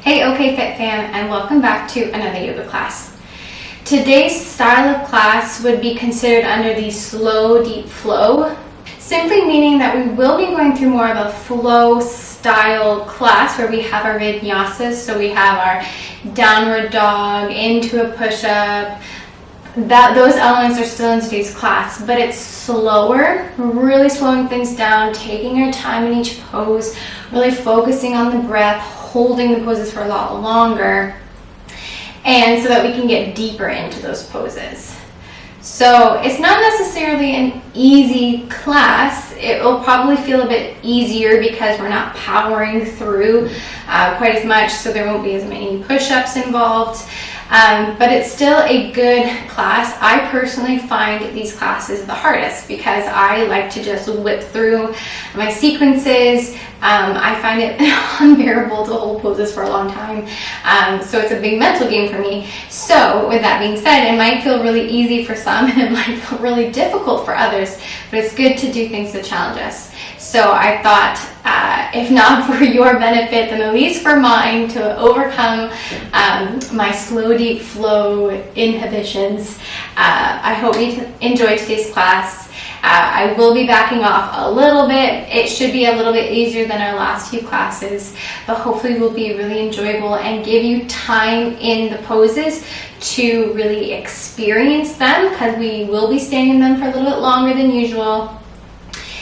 Hey OK Fit fam, and welcome back to another yoga class. Today's style of class would be considered under the slow deep flow, simply meaning that we will be going through more of a flow style class where we have our vinyasas. So we have our downward dog, into a push-up. Those elements are still in today's class, but it's slower. We're really slowing things down, taking our time in each pose, really focusing on the breath, holding the poses for a lot longer, and so that we can get deeper into those poses. So it's not necessarily an easy class. It will probably feel a bit easier because we're not powering through quite as much, so there won't be as many push-ups involved. But it's still a good class. I personally find these classes the hardest because I like to just whip through my sequences. I find it unbearable to hold poses for a long time. So it's a big mental game for me. So with that being said, it might feel really easy for some and it might feel really difficult for others, but it's good to do things to challenge us. So I thought, if not for your benefit, then at least for mine, to overcome my slow deep flow inhibitions. I hope you enjoyed today's class. I will be backing off a little bit. It should be a little bit easier than our last few classes, but hopefully will be really enjoyable and give you time in the poses to really experience them, because we will be staying in them for a little bit longer than usual,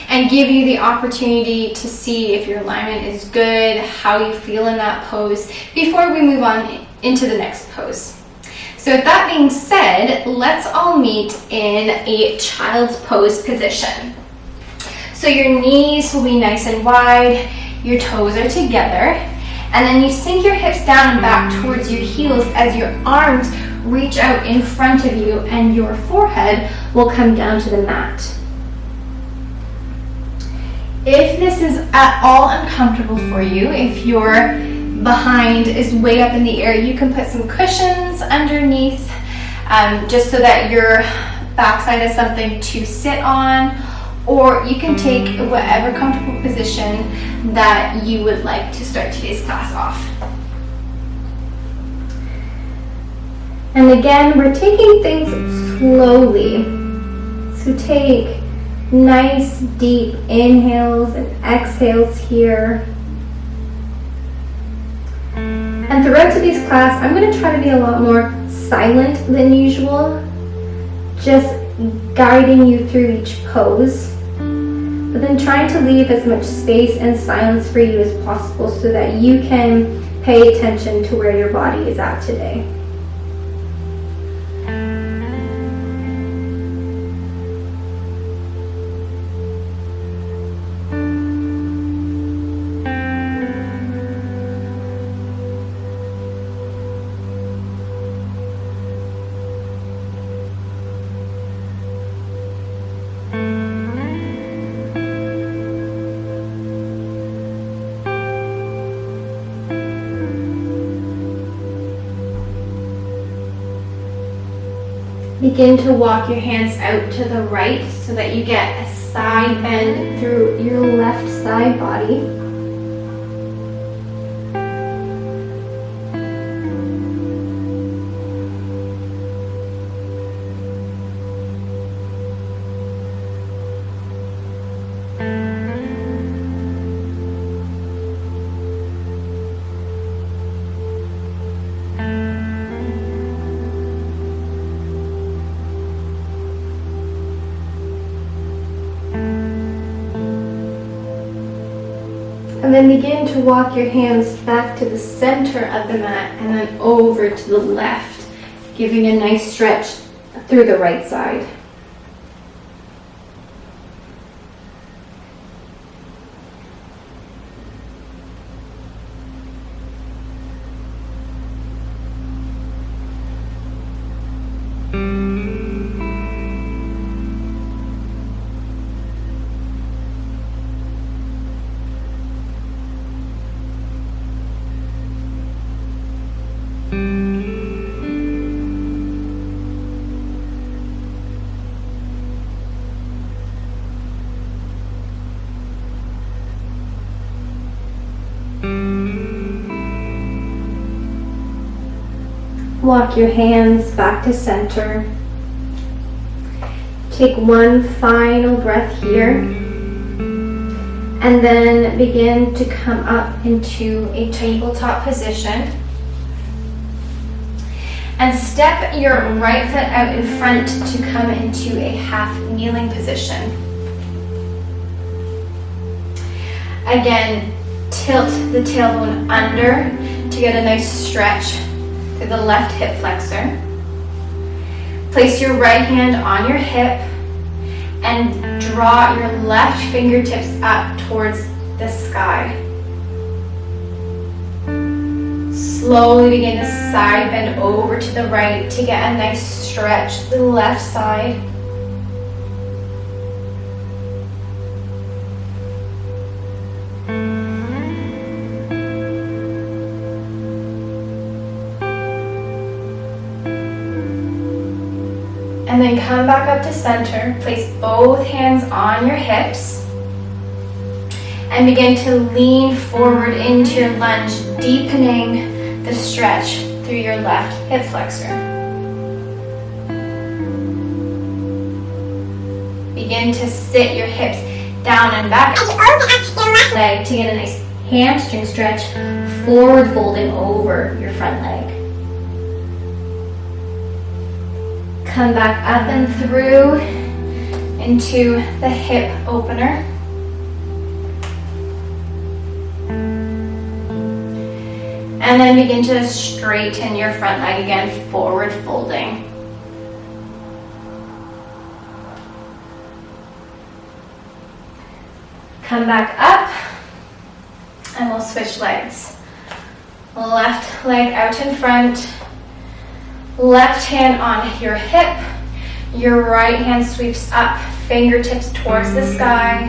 and give you the opportunity to see if your alignment is good, how you feel in that pose before we move on into the next pose. So with that being said, let's all meet in a child's pose position. So your knees will be nice and wide, your toes are together, and then you sink your hips down and back towards your heels as your arms reach out in front of you and your forehead will come down to the mat. If this is at all uncomfortable for you, if your behind is way up in the air, you can put some cushions underneath, just so that your backside is something to sit on, or you can take whatever comfortable position that you would like to start today's class off. And again, we're taking things slowly. So take nice deep inhales and exhales here. And throughout today's class, I'm going to try to be a lot more silent than usual, just guiding you through each pose, but then trying to leave as much space and silence for you as possible so that you can pay attention to where your body is at today. Begin to walk your hands out to the right so that you get a side bend through your left side body. And then begin to walk your hands back to the center of the mat and then over to the left, giving a nice stretch through the right side. Walk your hands back to center. Take one final breath here. And then begin to come up into a tabletop position. And step your right foot out in front to come into a half kneeling position. Again, tilt the tailbone under to get a nice stretch through the left hip flexor. Place your right hand on your hip and draw your left fingertips up towards the sky. Slowly begin to side bend over to the right to get a nice stretch to the left side. And then come back up to center. Place both hands on your hips. And begin to lean forward into your lunge, deepening the stretch through your left hip flexor. Begin to sit your hips down and back as you open up your left leg to get a nice hamstring stretch, forward folding over your front leg. Come back up and through into the hip opener. And then begin to straighten your front leg again, forward folding. Come back up, and we'll switch legs. Left leg out in front, left hand on your hip, your right hand sweeps up, fingertips towards the sky,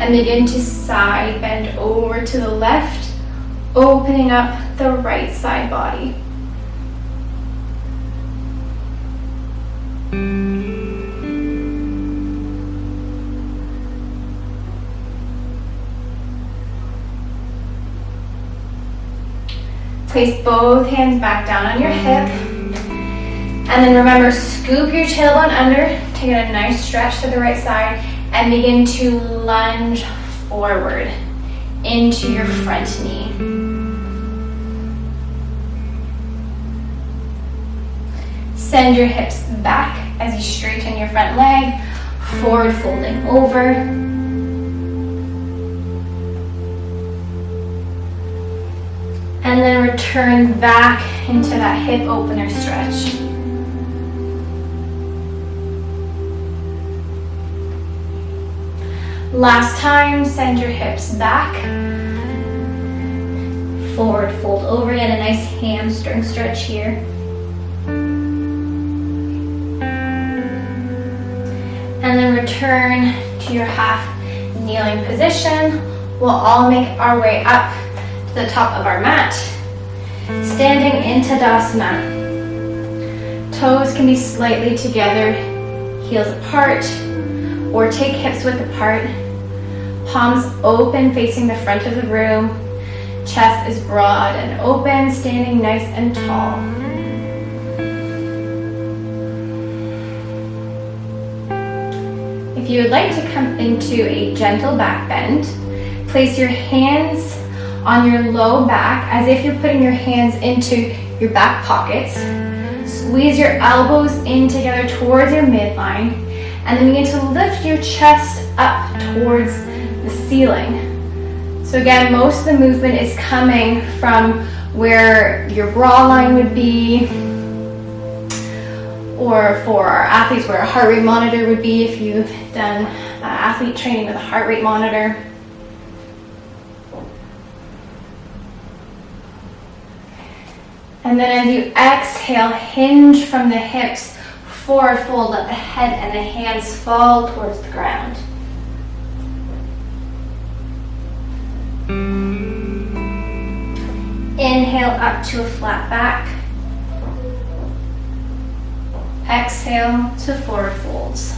and begin to side bend over to the left, opening up the right side body. Place both hands back down on your hip. And then remember, scoop your tailbone under to get a nice stretch to the right side and begin to lunge forward into your front knee. Send your hips back as you straighten your front leg, forward folding over. And then return back into that hip opener stretch. Last time, send your hips back. Forward fold over, get a nice hamstring stretch here. And then return to your half kneeling position. We'll all make our way up to the top of our mat. Standing in Tadasana. Toes can be slightly together, heels apart, or take hips width apart. Palms open facing the front of the room. Chest is broad and open, standing nice and tall. If you would like to come into a gentle back bend, place your hands on your low back as if you're putting your hands into your back pockets. Squeeze your elbows in together towards your midline, and then begin to lift your chest up towards the ceiling. So again, most of the movement is coming from where your bra line would be, or for our athletes where a heart rate monitor would be if you've done athlete training with a heart rate monitor. And then as you exhale, hinge from the hips, forward fold, let the head and the hands fall towards the ground. Inhale up to a flat back. Exhale to forward folds.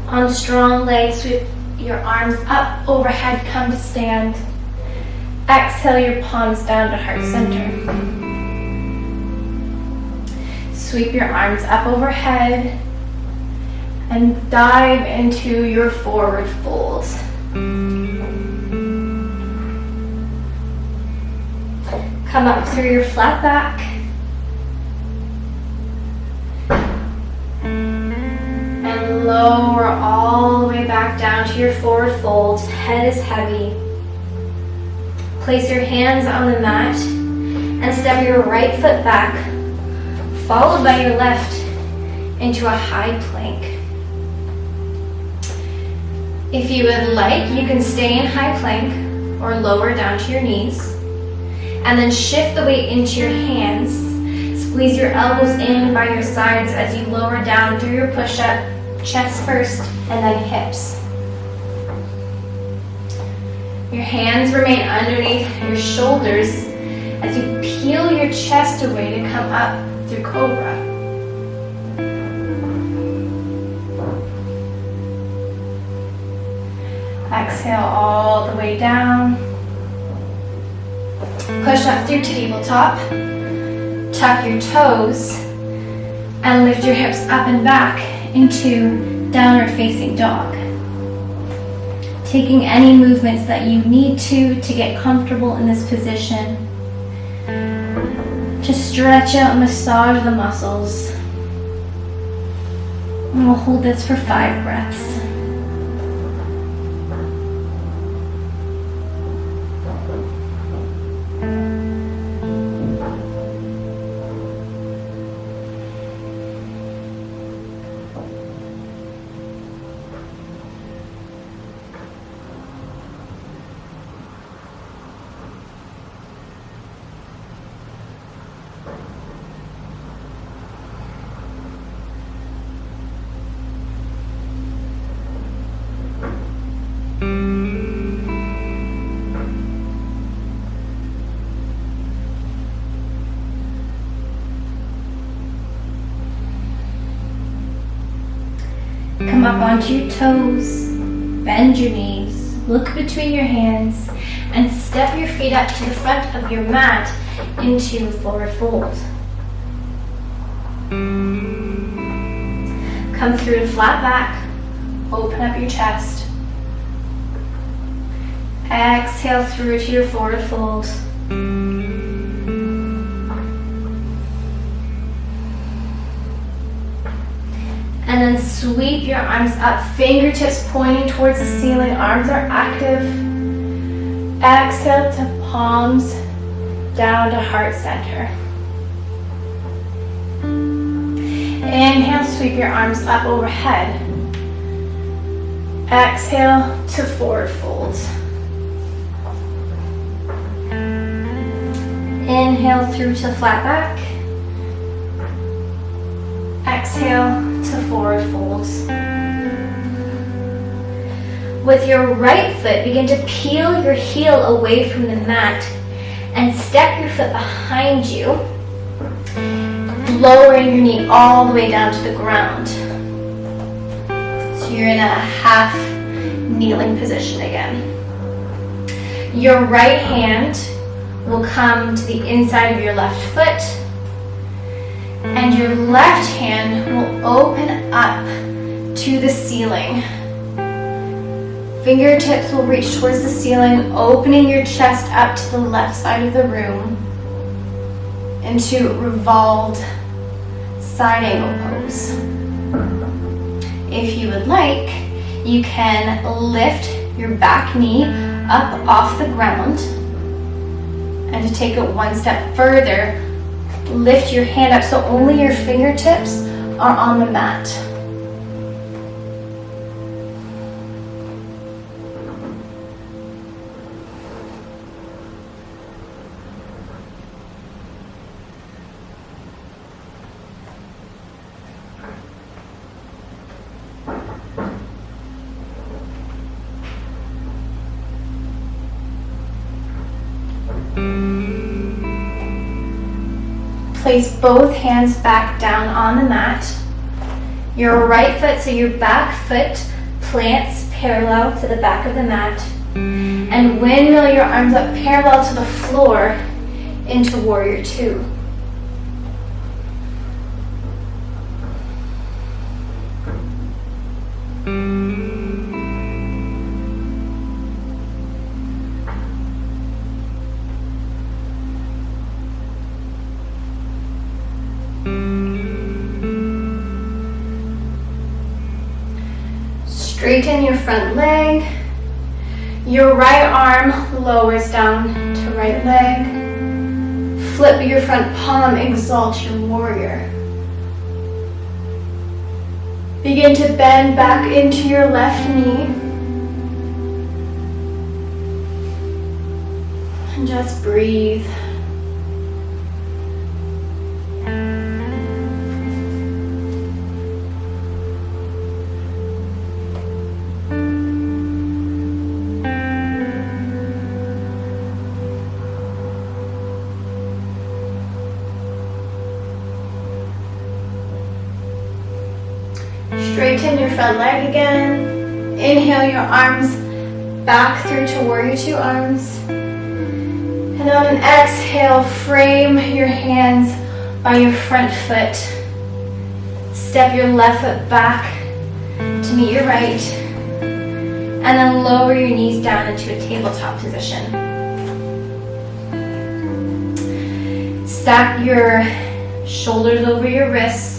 On strong legs, sweep your arms up overhead, come to stand. Exhale your palms down to heart center. Sweep your arms up overhead and dive into your forward fold. Come up through your flat back. And lower all the way back down to your forward fold. Head is heavy. Place your hands on the mat and step your right foot back, followed by your left into a high plank. If you would like, you can stay in high plank or lower down to your knees. And then shift the weight into your hands. Squeeze your elbows in by your sides as you lower down through your push-up, chest first, and then hips. Your hands remain underneath your shoulders as you peel your chest away to come up through Cobra. Exhale all the way down. Push up through tabletop. Tuck your toes and lift your hips up and back into downward facing dog. Taking any movements that you need to get comfortable in this position. Just stretch out and massage the muscles. And we'll hold this for 5 breaths. Come up onto your toes, bend your knees, look between your hands, and step your feet up to the front of your mat into forward fold. Come through to flat back, open up your chest. Exhale through to your forward fold. And then sweep your arms up, fingertips pointing towards the ceiling, arms are active. Exhale to palms down to heart center. Inhale, sweep your arms up overhead. Exhale to forward fold. Inhale through to flat back. Exhale to forward folds. With your right foot, begin to peel your heel away from the mat and step your foot behind you, lowering your knee all the way down to the ground. So you're in a half kneeling position again. Your right hand will come to the inside of your left foot, and your left hand will open up to the ceiling. Fingertips will reach towards the ceiling, opening your chest up to the left side of the room into revolved side angle pose. If you would like, you can lift your back knee up off the ground, and to take it one step further, lift your hand up so only your fingertips are on the mat. Place both hands back down on the mat. Your right foot, so your back foot, plants parallel to the back of the mat. And windmill your arms up parallel to the floor into warrior two. Straighten your front leg. Your right arm lowers down to right leg. Flip your front palm, exalt your warrior. Begin to bend back into your left knee. And just breathe. Straighten your front leg again. Inhale your arms back through to warrior two arms. And on an exhale, frame your hands by your front foot. Step your left foot back to meet your right. And then lower your knees down into a tabletop position. Stack your shoulders over your wrists.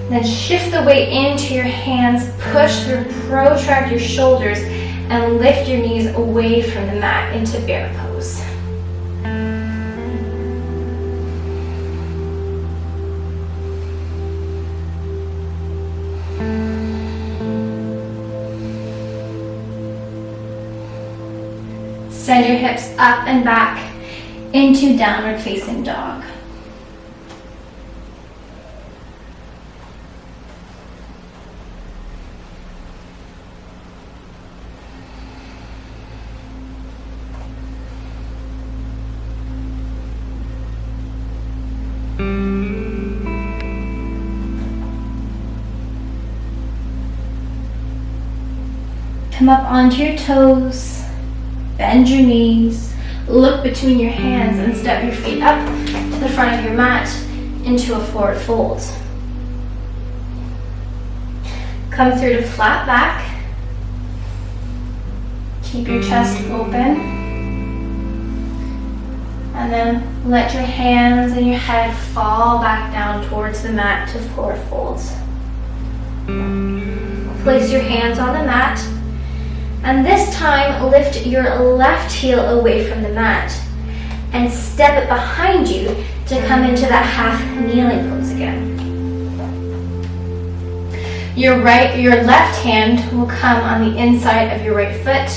Then shift the weight into your hands, push through, protract your shoulders, and lift your knees away from the mat into bear pose. Send your hips up and back into downward facing dog. Come up onto your toes, bend your knees, look between your hands and step your feet up to the front of your mat into a forward fold. Come through to flat back. Keep your chest open. And then let your hands and your head fall back down towards the mat to forward folds. Place your hands on the mat. And this time, lift your left heel away from the mat and step it behind you to come into that half kneeling pose again. Your left hand will come on the inside of your right foot.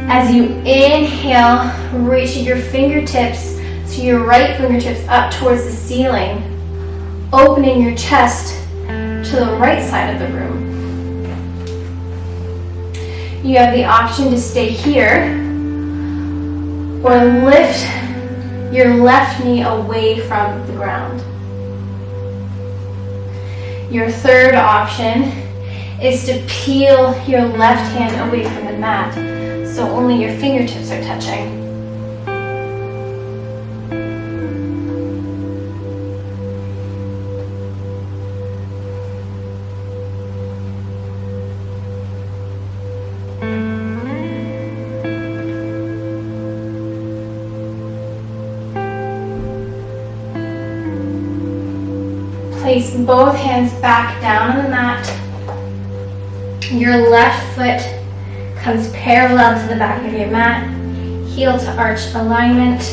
As you inhale, reach your fingertips, so your right fingertips up towards the ceiling, opening your chest to the right side of the room. You have the option to stay here or lift your left knee away from the ground. Your third option is to peel your left hand away from the mat so only your fingertips are touching. Place both hands back down on the mat. Your left foot comes parallel to the back of your mat, heel to arch alignment.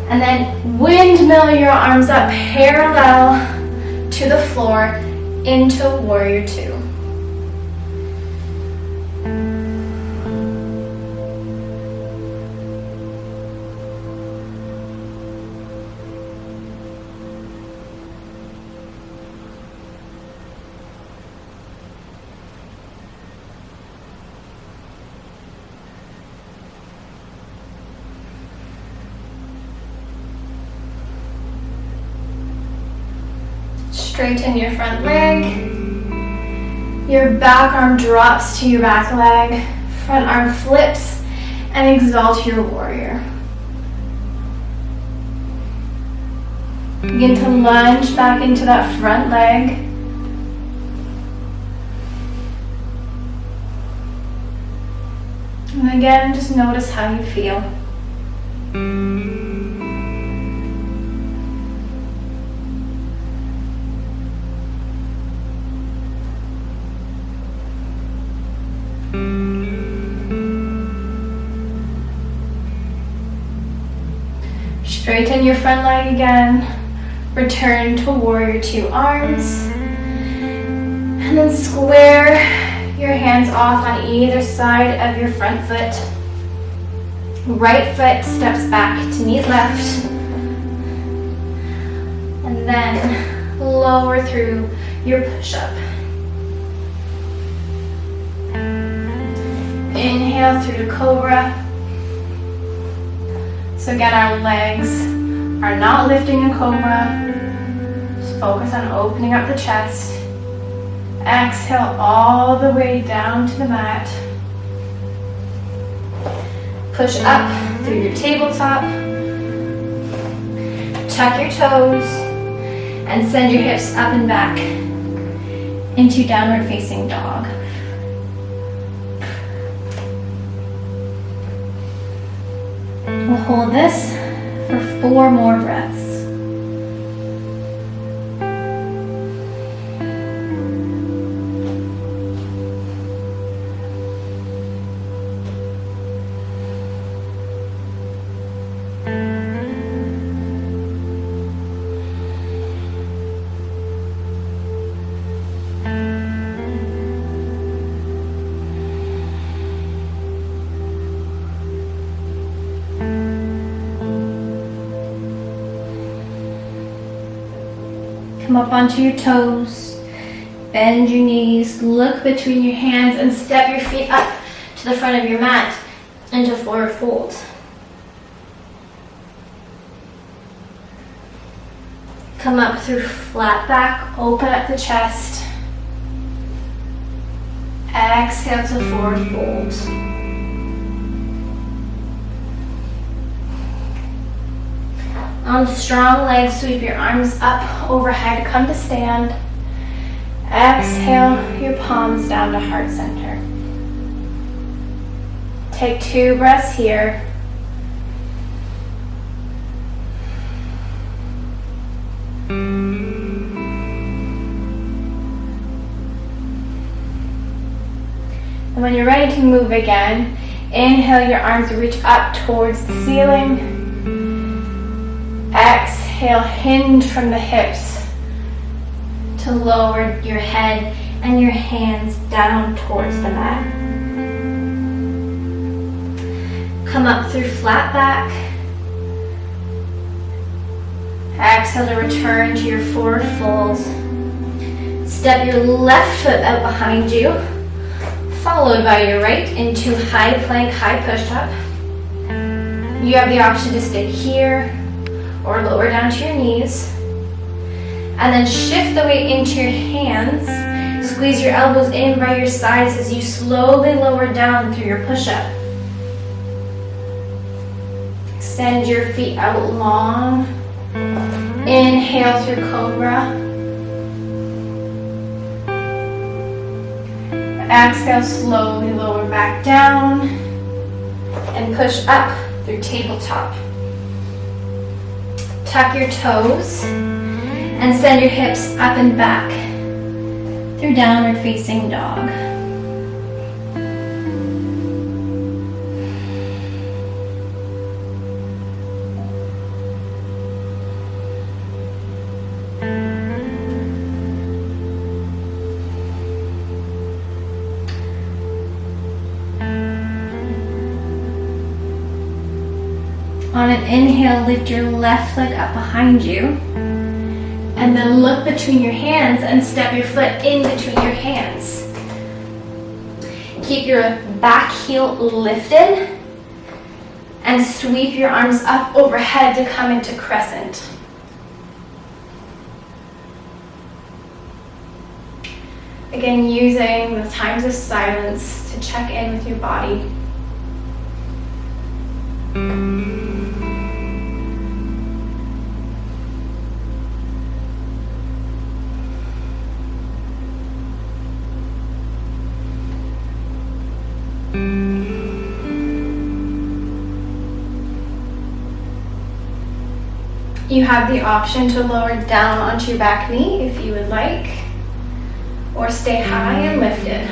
And then windmill your arms up parallel to the floor into warrior two. Straighten your front leg. Your back arm drops to your back leg, front arm flips, and exalt your warrior. Begin to lunge back into that front leg. And again, just notice how you feel. Straighten your front leg again. Return to warrior two arms. And then square your hands off on either side of your front foot. Right foot steps back to meet left. And then lower through your push-up. Inhale through to cobra. So again, our legs are not lifting in cobra. Just focus on opening up the chest. Exhale all the way down to the mat. Push up through your tabletop. Tuck your toes and send your hips up and back into downward facing dog. We'll hold this for 4 more breaths. Come up onto your toes, bend your knees, look between your hands and step your feet up to the front of your mat into forward fold. Come up through flat back, open up the chest. Exhale to forward fold. On strong legs, sweep your arms up overhead, come to stand. Exhale your palms down to heart center. Take 2 breaths here. And when you're ready to move again, inhale your arms reach up towards the ceiling. Exhale, hinge from the hips to lower your head and your hands down towards the mat. Come up through flat back. Exhale to return to your forward fold. Step your left foot out behind you, followed by your right into high plank, high push-up. You have the option to stay here or lower down to your knees. And then shift the weight into your hands. Squeeze your elbows in by your sides as you slowly lower down through your push-up. Extend your feet out long. Inhale through cobra. Exhale, slowly lower back down. And push up through tabletop. Tuck your toes and send your hips up and back through downward facing dog. On an inhale, lift your left leg up behind you. And then look between your hands and step your foot in between your hands. Keep your back heel lifted and sweep your arms up overhead to come into crescent. Again, using the times of silence to check in with your body. You have the option to lower down onto your back knee if you would like, or stay high and lifted.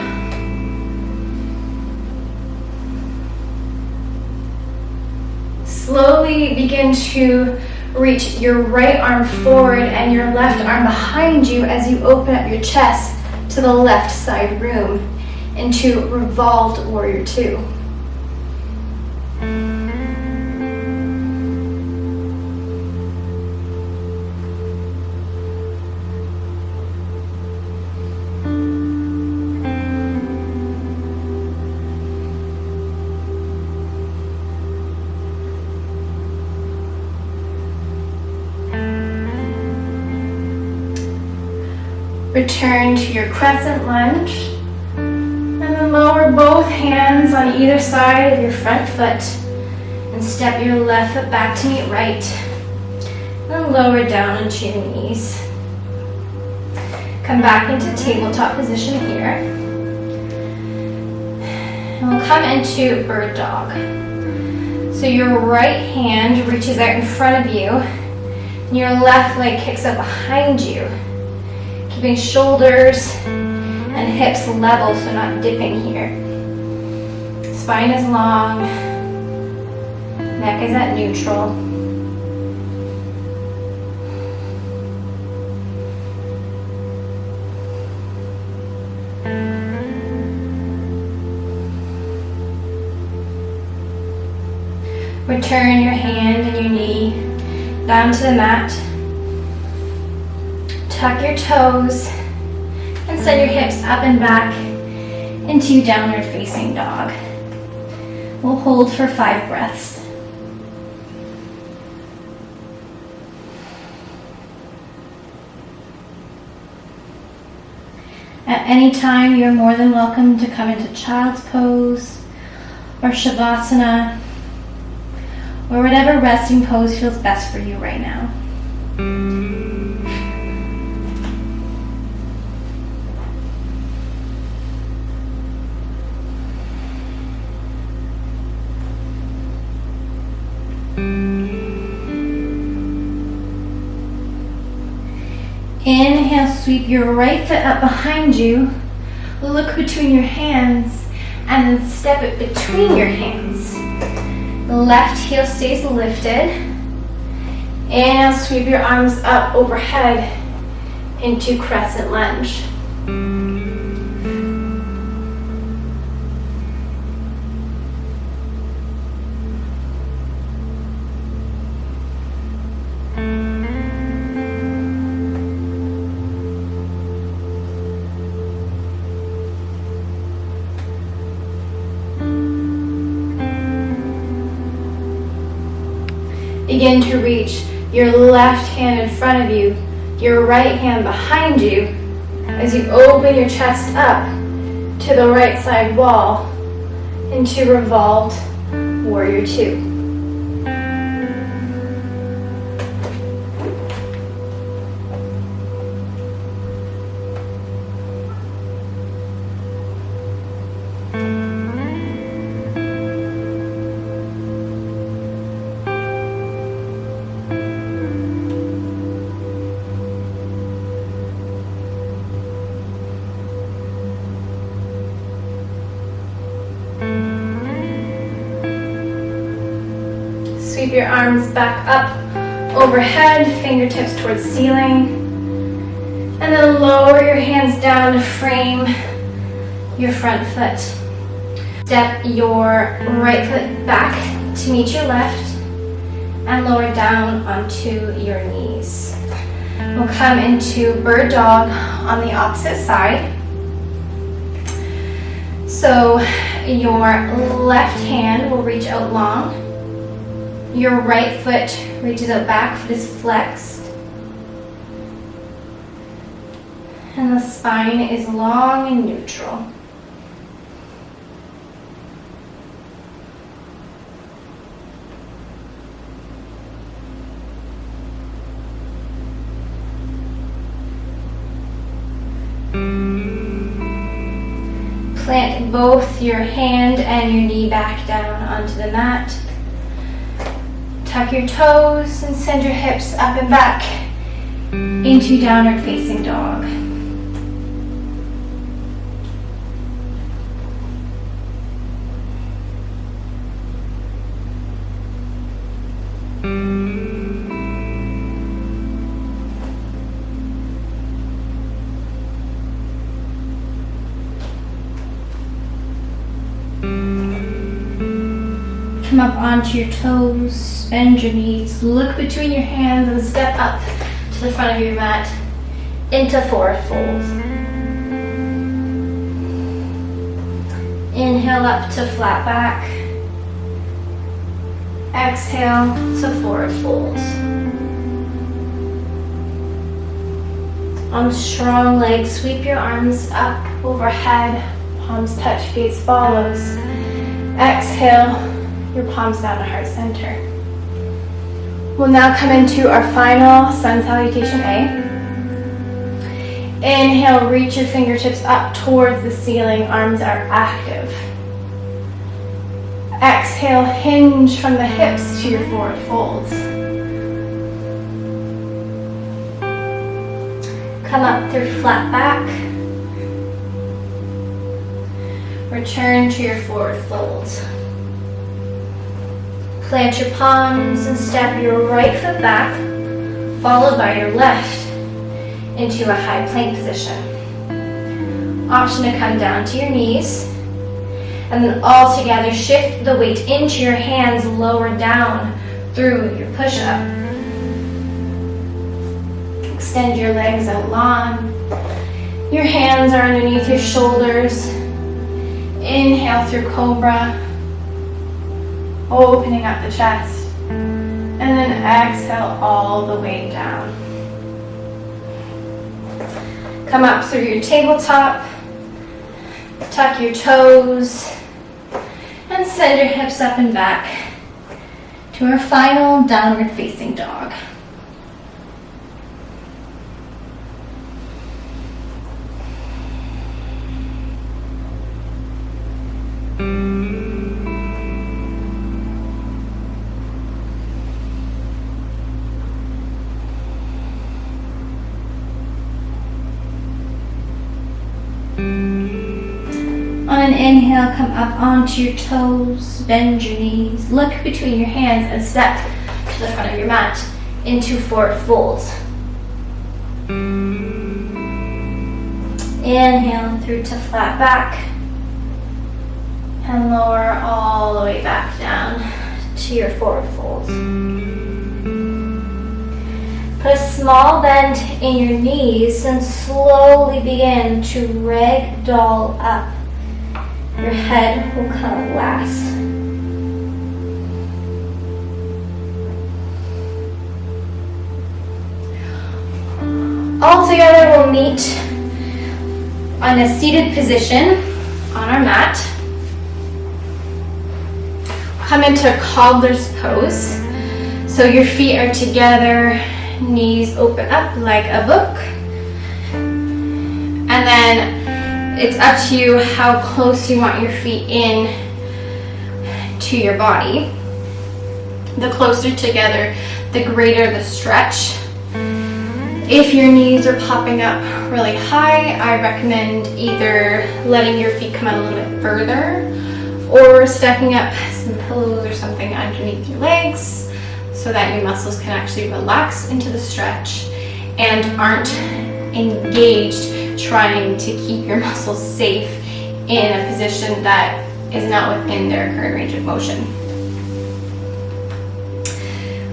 Slowly begin to reach your right arm forward and your left arm behind you as you open up your chest to the left side room into Revolved Warrior Two. Return to your crescent lunge, and then lower both hands on either side of your front foot and step your left foot back to meet right, and lower down onto your knees. Come back into tabletop position here, and we'll come into bird dog. So your right hand reaches out in front of you, and your left leg kicks up behind you. Keeping shoulders and hips level, so not dipping here. Spine is long, neck is at neutral. Return your hand and your knee down to the mat. Tuck your toes and send your hips up and back into downward facing dog. We'll hold for 5 breaths. At any time, you're more than welcome to come into child's pose or Shavasana or whatever resting pose feels best for you right now. Inhale, sweep your right foot up behind you. Look between your hands and then step it between your hands. The left heel stays lifted. Inhale, sweep your arms up overhead into crescent lunge. Begin to reach your left hand in front of you, your right hand behind you, as you open your chest up to the right side wall into Revolved Warrior Two. Sweep your arms back up overhead, fingertips towards ceiling. And then lower your hands down to frame your front foot. Step your right foot back to meet your left and lower down onto your knees. We'll come into bird dog on the opposite side. So your left hand will reach out long. Your right foot reaches out back, foot is flexed. And and the spine is long and neutral. Plant both your hand and your knee back down onto the mat. Tuck your toes and send your hips up and back into downward facing dog. Come up onto your toes, bend your knees, look between your hands and step up to the front of your mat into forward fold. Inhale up to flat back. Exhale to forward fold. On strong legs, sweep your arms up overhead, palms touch, gaze follows. Exhale, your palms down to heart center. We'll now come into our final sun salutation A. Inhale, reach your fingertips up towards the ceiling, arms are active. Exhale, hinge from the hips to your forward folds. Come up through flat back. Return to your forward folds. Plant your palms and step your right foot back, followed by your left into a high plank position. Option to come down to your knees, and then all together shift the weight into your hands, lower down through your push-up. Extend your legs out long. Your hands are underneath your shoulders. Inhale through cobra, opening up the chest, and then exhale all the way down. Come up through your tabletop, tuck your toes, and send your hips up and back to our final downward facing dog. On an inhale, come up onto your toes, bend your knees, look between your hands and step to the front of your mat into forward folds. Inhale through to flat back and lower all the way back down to your forward folds. Put a small bend in your knees and slowly begin to ragdoll up. Your head will come last. All together we'll meet on a seated position on our mat. Come into cobbler's pose. So your feet are together, knees open up like a book. And then it's up to you how close you want your feet in to your body. The closer together, the greater the stretch. If your knees are popping up really high, I recommend either letting your feet come out a little bit further or stacking up some pillows or something underneath your legs so that your muscles can actually relax into the stretch and aren't engaged trying to keep your muscles safe in a position that is not within their current range of motion.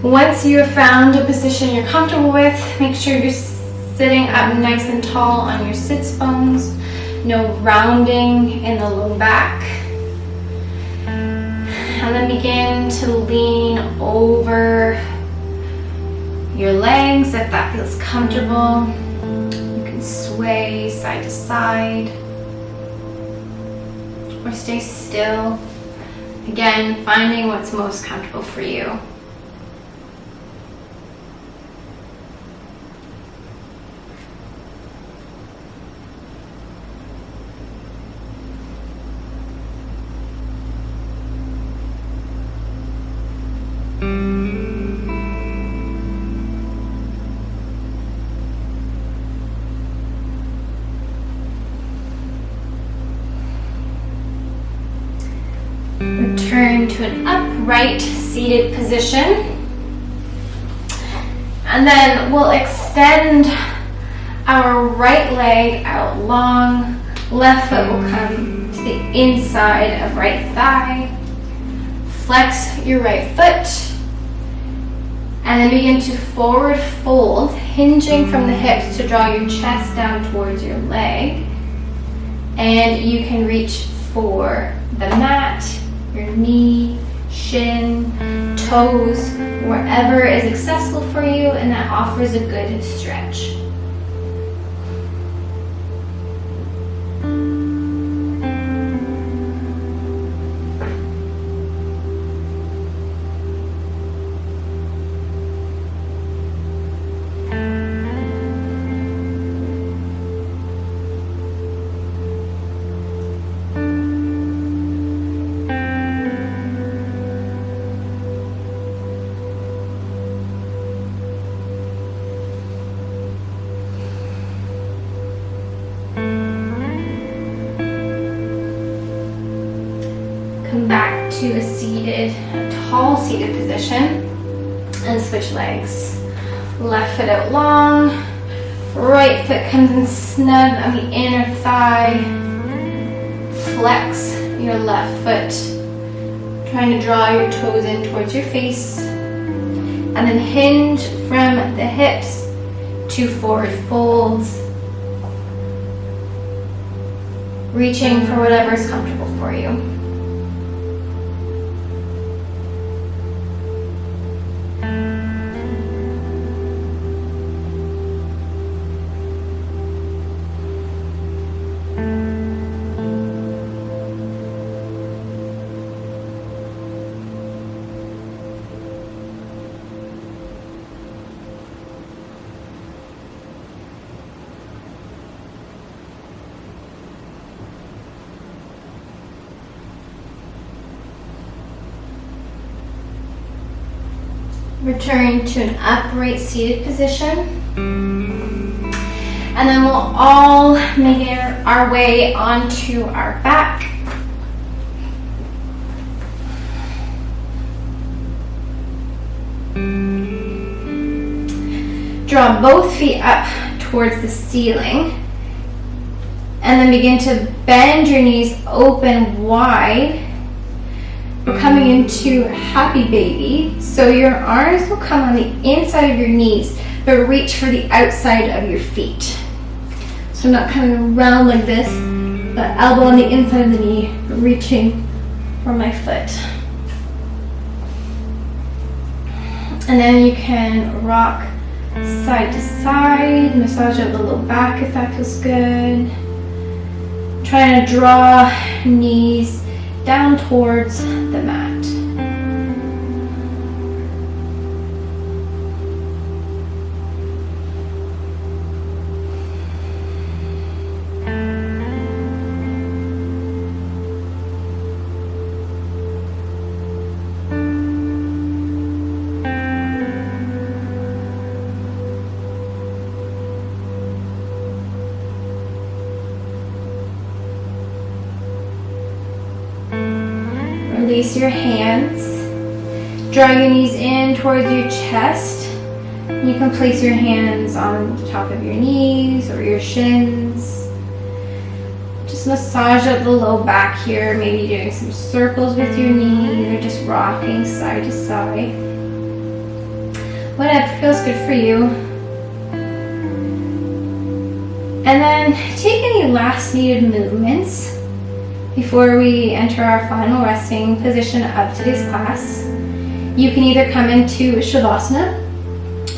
Once you have found a position you're comfortable with, make sure you're sitting up nice and tall on your sits bones, no rounding in the low back. And then begin to lean over your legs if that feels comfortable. You can sway sway side to side or stay still. Again, finding what's most comfortable for you. Return to an upright seated position. And then we'll extend our right leg out long. Left foot will come to the inside of right thigh. Flex your right foot. And then begin to forward fold, hinging from the hips to draw your chest down towards your leg. And you can reach for the mat, your knee, shin, toes, wherever is accessible for you and that offers a good stretch. Come back to a tall seated position and switch legs. Left foot out long, right foot comes in snug on the inner thigh. Flex your left foot, trying to draw your toes in towards your face. And then hinge from the hips to forward folds, reaching for whatever is comfortable for you. Return to an upright seated position. And then we'll all make our way onto our back. Draw both feet up towards the ceiling. And then begin to bend your knees open wide. We're coming into happy baby. So your arms will come on the inside of your knees, but reach for the outside of your feet. So I'm not coming around like this, but elbow on the inside of the knee, reaching for my foot. And then you can rock side to side, massage out the low back if that feels good. Trying to draw knees down towards the mat. Release your hands. Draw your knees in towards your chest. You can place your hands on the top of your knees or your shins. Just massage up the low back here, maybe doing some circles with your knees or just rocking side to side. Whatever feels good for you. And then take any last needed movements before we enter our final resting position of today's class. You can either come into Shavasana,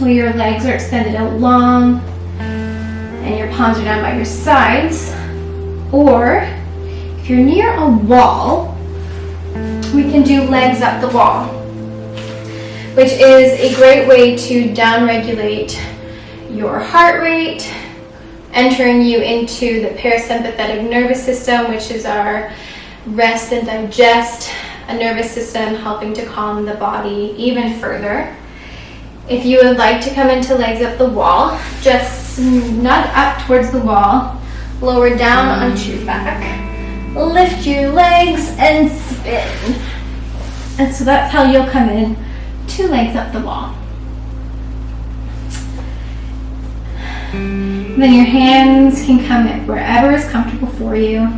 where your legs are extended out long, and your palms are down by your sides. Or if you're near a wall, we can do legs up the wall, which is a great way to downregulate your heart rate, entering you into the parasympathetic nervous system, which is our rest and digest, a nervous system helping to calm the body even further. If you would like to come into legs up the wall, just nut up towards the wall, lower down onto your back, lift your legs and spin. And so that's how you'll come in, 2 legs up the wall. Then your hands can come in wherever is comfortable for you.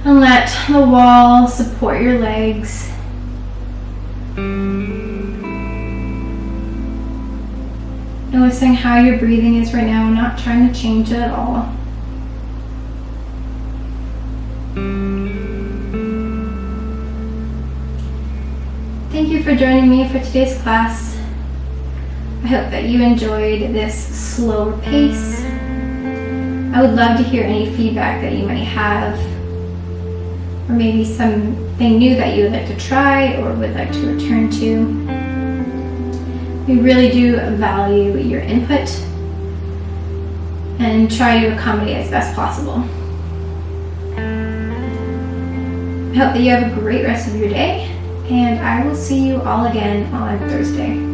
And let the wall support your legs. Noticing how your breathing is right now, not trying to change it at all. Thank you for joining me for today's class. I hope that you enjoyed this slower pace. I would love to hear any feedback that you might have, or maybe something new that you would like to try or would like to return to. We really do value your input and try to accommodate as best possible. I hope that you have a great rest of your day, and I will see you all again on Thursday.